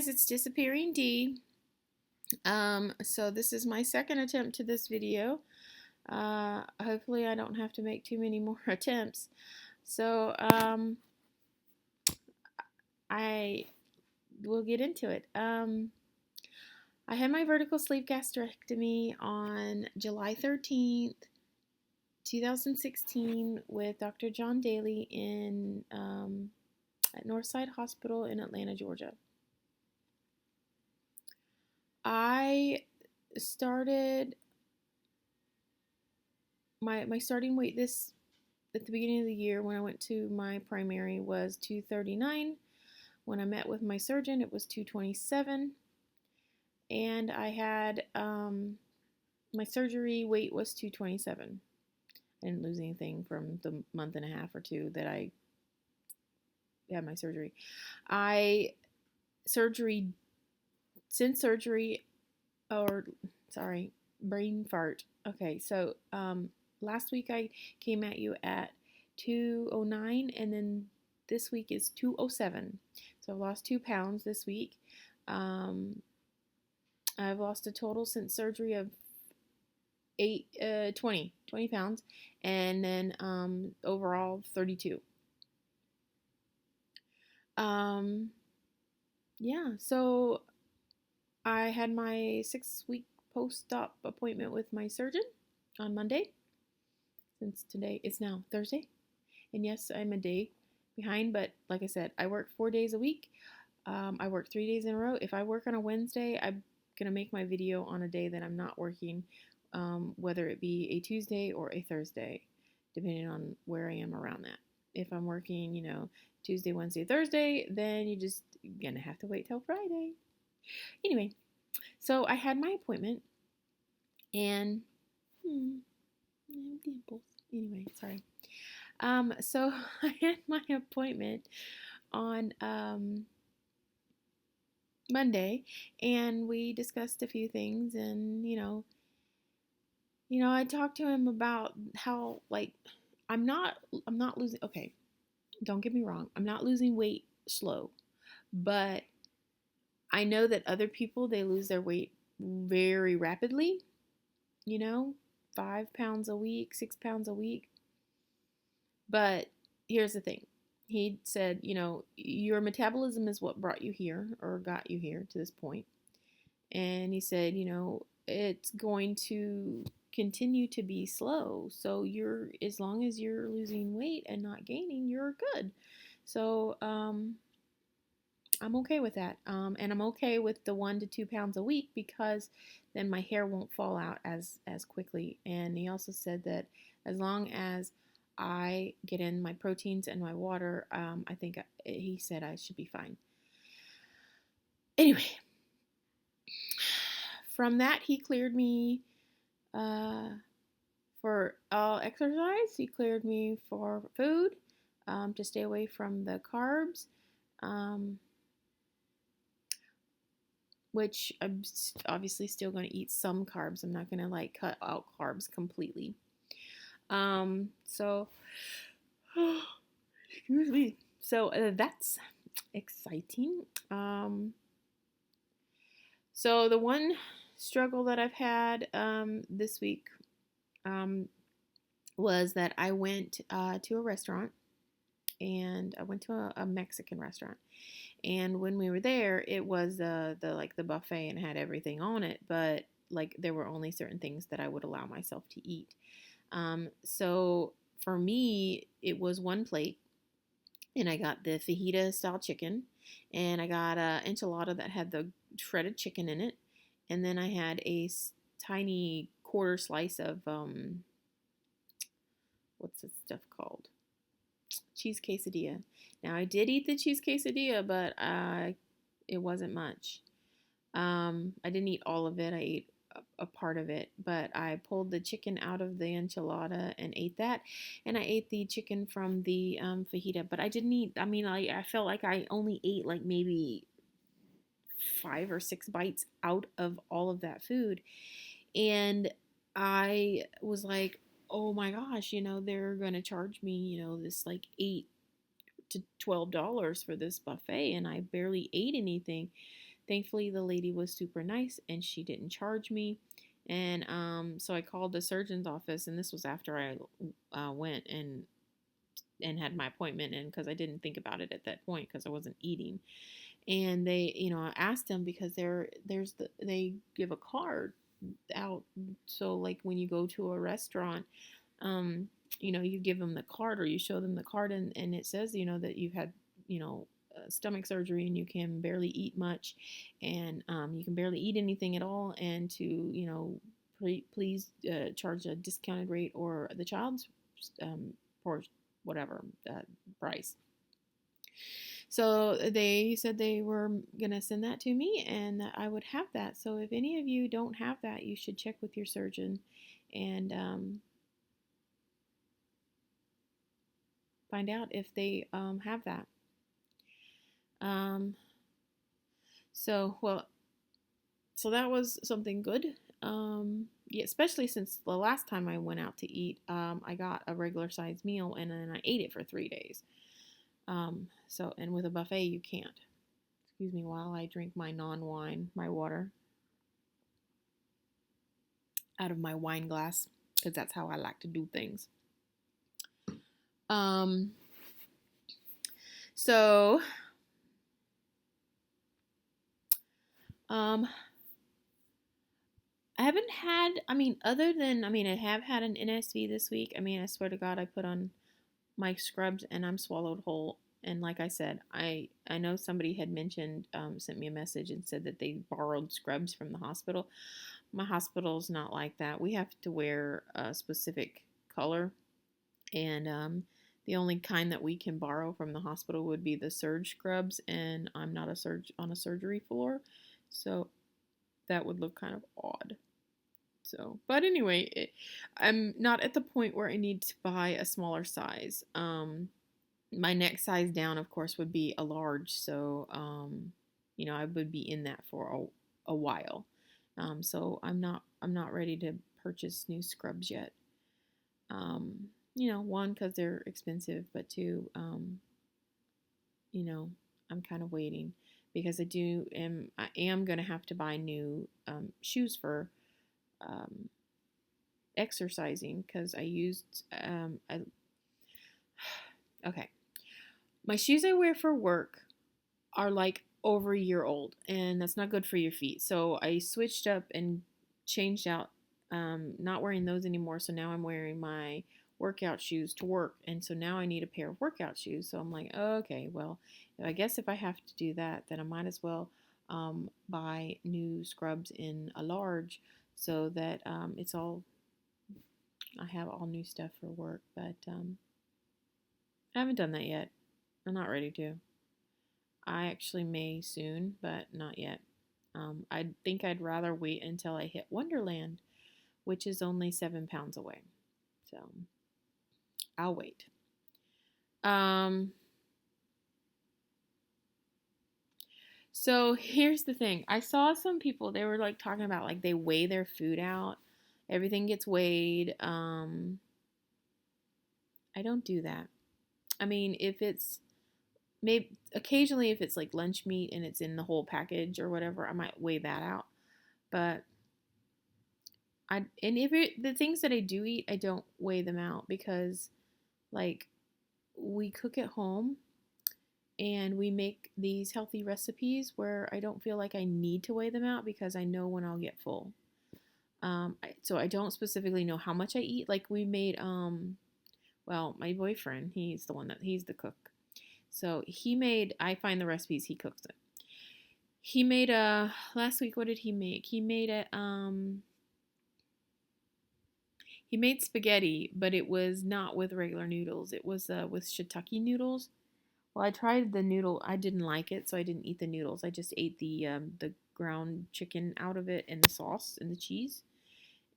guys, it's Disappearing D. So this is my second attempt to this video. Hopefully I don't have to make too many more attempts. So I will get into it. I had my vertical sleeve gastrectomy on July 13th, 2016 with Dr. John Daly at Northside Hospital in Atlanta, Georgia. I started my starting weight this at the beginning of the year when I went to my primary was 239. When I met with my surgeon, it was 227, and I had my surgery weight was 227. I didn't lose anything from the month and a half or two that I had my surgery. Brain fart. Okay, so last week I came at you at 209, and then this week is 207. So I've lost 2 pounds this week. I've lost a total since surgery of 20 pounds, and then overall 32. Yeah, so I had my 6-week post-op appointment with my surgeon on Monday, since today is now Thursday. And yes, I'm a day behind, but like I said, I work 4 days a week. I work 3 days in a row. If I work on a Wednesday, I'm going to make my video on a day that I'm not working, whether it be a Tuesday or a Thursday, depending on where I am around that. If I'm working, Tuesday, Wednesday, Thursday, then you're just going to have to wait till Friday. Anyway, so I had my appointment, and dimples. Anyway, sorry. So I had my appointment on Monday, and we discussed a few things, and I talked to him about how I'm not losing. Okay, don't get me wrong, I'm not losing weight slow, but I know that other people, they lose their weight very rapidly, 5 pounds a week, 6 pounds a week. But here's the thing. He said, your metabolism is what brought you here or got you here to this point. And he said, it's going to continue to be slow. So as long as you're losing weight and not gaining, you're good. So, I'm okay with that. And I'm okay with the 1 to 2 pounds a week, because then my hair won't fall out as quickly. And he also said that as long as I get in my proteins and my water, I think he said I should be fine. Anyway, from that, he cleared me for exercise. He cleared me for food, to stay away from the carbs. Which I'm obviously still going to eat some carbs. I'm not going to cut out carbs completely. So, excuse me. So that's exciting. So the one struggle that I've had this week was that I went to a restaurant, and I went to a Mexican restaurant. And when we were there, it was the buffet and had everything on it, but there were only certain things that I would allow myself to eat. So for me, it was one plate, and I got the fajita style chicken, and I got a enchilada that had the shredded chicken in it, and then I had a tiny quarter slice of what's this stuff called? Cheese quesadilla. Now, I did eat the cheese quesadilla, but it wasn't much. I didn't eat all of it. I ate a part of it, but I pulled the chicken out of the enchilada and ate that, and I ate the chicken from the fajita, but I didn't eat. I felt like I only ate maybe 5 or 6 bites out of all of that food, and I was like, oh my gosh, they're going to charge me, this $8 to $12 for this buffet, and I barely ate anything. Thankfully, the lady was super nice and she didn't charge me. And so I called the surgeon's office, and this was after I went and had my appointment, and because I didn't think about it at that point because I wasn't eating. And they, I asked them because they give a card out. So like when you go to a restaurant, you give them the card or you show them the card, and it says, that you've had, stomach surgery and you can barely eat much, and you can barely eat anything at all, and to, please charge a discounted rate or the child's for whatever price. So they said they were going to send that to me and that I would have that. So if any of you don't have that, you should check with your surgeon and find out if they have that. So that was something good. Yeah, especially since the last time I went out to eat, I got a regular size meal and then I ate it for 3 days. And with a buffet, you can't. Excuse me while I drink my non-wine, my water, out of my wine glass, because that's how I like to do things. So, I haven't had, I have had an NSV this week. I swear to God, I put on my scrubs and I'm swallowed whole. And like I said, I know somebody had mentioned, sent me a message and said that they borrowed scrubs from the hospital. My hospital's not like that. We have to wear a specific color. And the only kind that we can borrow from the hospital would be the surge scrubs. And I'm not on a surgery floor. So that would look kind of odd. So, but anyway, I'm not at the point where I need to buy a smaller size. My next size down, of course, would be a large. So, I would be in that for a while. So I'm not ready to purchase new scrubs yet. One, because they're expensive, but two, I'm kind of waiting because I am going to have to buy new shoes for exercising because I used okay. My shoes I wear for work are like over a year old, and that's not good for your feet. So I switched up and changed out, not wearing those anymore. So now I'm wearing my workout shoes to work, and so now I need a pair of workout shoes. So I'm like, okay, well, I guess if I have to do that, then I might as well buy new scrubs in a large, so that I have all new stuff for work. But I haven't done that yet. I'm not ready to. I actually may soon, but not yet. I think I'd rather wait until I hit Wonderland, which is only 7 pounds away. So I'll wait. So here's the thing. I saw some people, they were like talking about like they weigh their food out. Everything gets weighed. I don't do that. If it's maybe occasionally if it's like lunch meat and it's in the whole package or whatever, I might weigh that out. But the things that I do eat, I don't weigh them out because like we cook at home and we make these healthy recipes where I don't feel like I need to weigh them out because I know when I'll get full. So I don't specifically know how much I eat. Like we made, my boyfriend, he's the cook. So I find the recipes, he cooks it. He made last week, what did he make? He made he made spaghetti, but it was not with regular noodles. It was with shiitake noodles. Well, I tried the noodle. I didn't like it, so I didn't eat the noodles. I just ate the ground chicken out of it and the sauce and the cheese,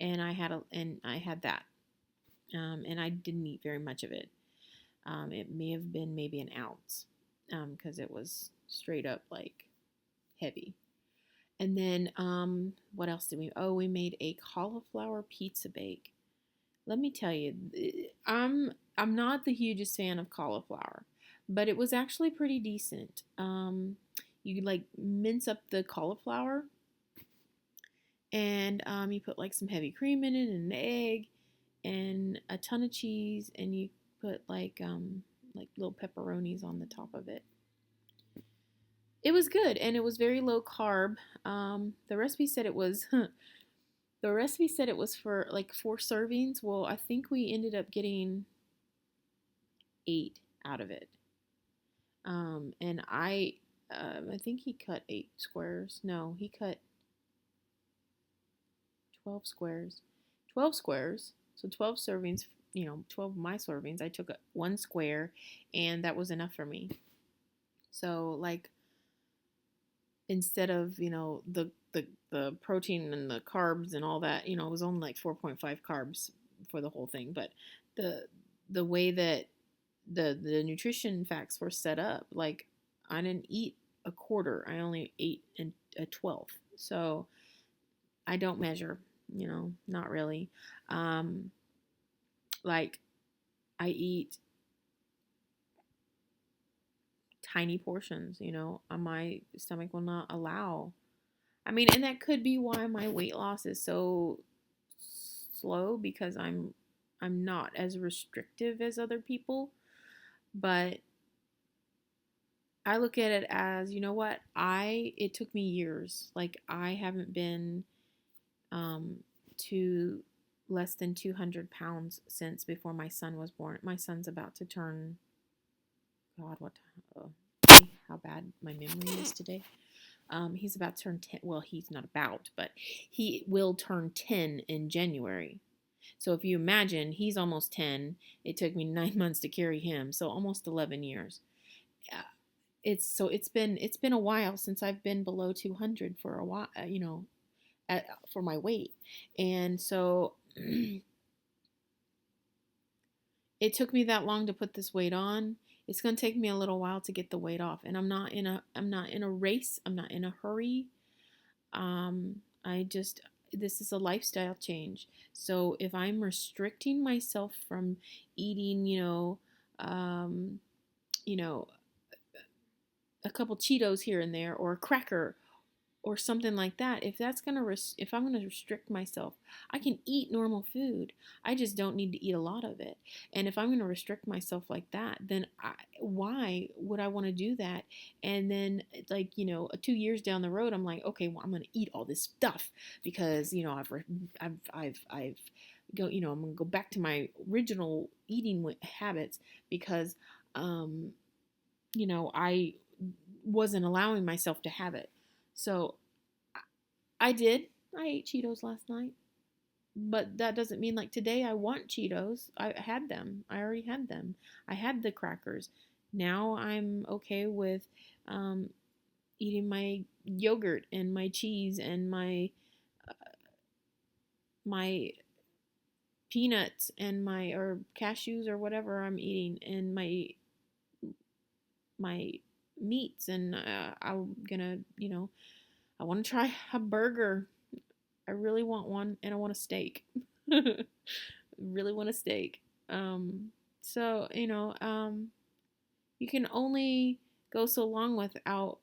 and I had that, and I didn't eat very much of it. It may have been maybe an ounce, because it was straight up like heavy. And then what else did we? Oh, we made a cauliflower pizza bake. Let me tell you, I'm not the hugest fan of cauliflower, but it was actually pretty decent. You like mince up the cauliflower, and you put like some heavy cream in it and an egg and a ton of cheese, and you put like little pepperonis on the top of it. It was good, and it was very low carb. The recipe said it was the recipe said it was for like 4 servings. Well, I think we ended up getting 8 out of it. And I think he cut 8 squares. No, he cut 12 squares. 12 squares. So 12 servings, 12 of my servings. I took 1 square, and that was enough for me. So, like, instead of, the protein and the carbs and all that, it was only like 4.5 carbs for the whole thing. But the way that the nutrition facts were set up, like, I didn't eat a quarter. I only ate a 12th. So I don't measure, not really. Like, I eat tiny portions, my stomach will not allow. I mean, and that could be why my weight loss is so slow, because I'm not as restrictive as other people. But I look at it as, you know what? It took me years. Like, I haven't been to less than 200 pounds since before my son was born. My son's about to turn, God, what, how bad my memory is today. He's about to turn 10. Well, he's not about, but he will turn 10 in January. So if you imagine, he's almost 10. It took me 9 months to carry him, so almost 11 years. It's been a while since I've been below 200 for a while, for my weight. And so it took me that long to put this weight on. It's going to take me a little while to get the weight off, and I'm not in a race. I'm not in a hurry. This is a lifestyle change. So if I'm restricting myself from eating, a couple Cheetos here and there, or a cracker, or something like that, if I'm gonna restrict myself, I can eat normal food. I just don't need to eat a lot of it. And if I'm gonna restrict myself like that, then why would I want to do that? And then, like, 2 years down the road, I'm like, okay, well, I'm gonna eat all this stuff because I've go I'm gonna go back to my original eating habits because I wasn't allowing myself to have it. So I did. I ate Cheetos last night. But that doesn't mean, like, today I want Cheetos. I had them. I already had them. I had the crackers. Now I'm okay with eating my yogurt and my cheese and my peanuts and or cashews or whatever I'm eating, and my meats, and I'm gonna, I want to try a burger. I really want one, and I want a steak. Really want a steak. So, you can only go so long without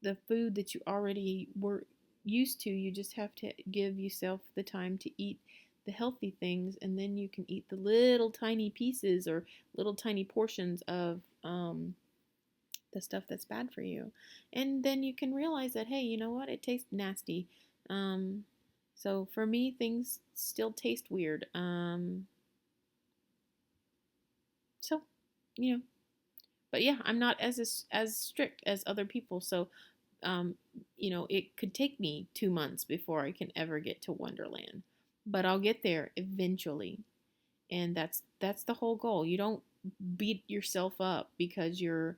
the food that you already were used to. You just have to give yourself the time to eat the healthy things, and then you can eat the little tiny pieces or little tiny portions of the stuff that's bad for you. And then you can realize that, hey, you know what? It tastes nasty. So for me, things still taste weird. So, but yeah, I'm not as strict as other people. So, it could take me 2 months before I can ever get to Wonderland, but I'll get there eventually. And that's the whole goal. You don't beat yourself up because you're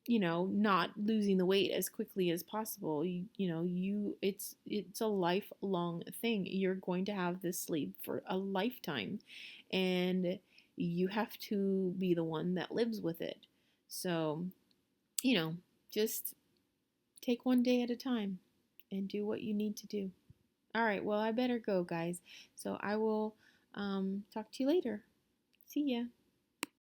not losing the weight as quickly as possible. It's a lifelong thing. You're going to have this sleep for a lifetime, and you have to be the one that lives with it. So, just take one day at a time and do what you need to do. All right, well, I better go, guys. So I will talk to you later. See ya.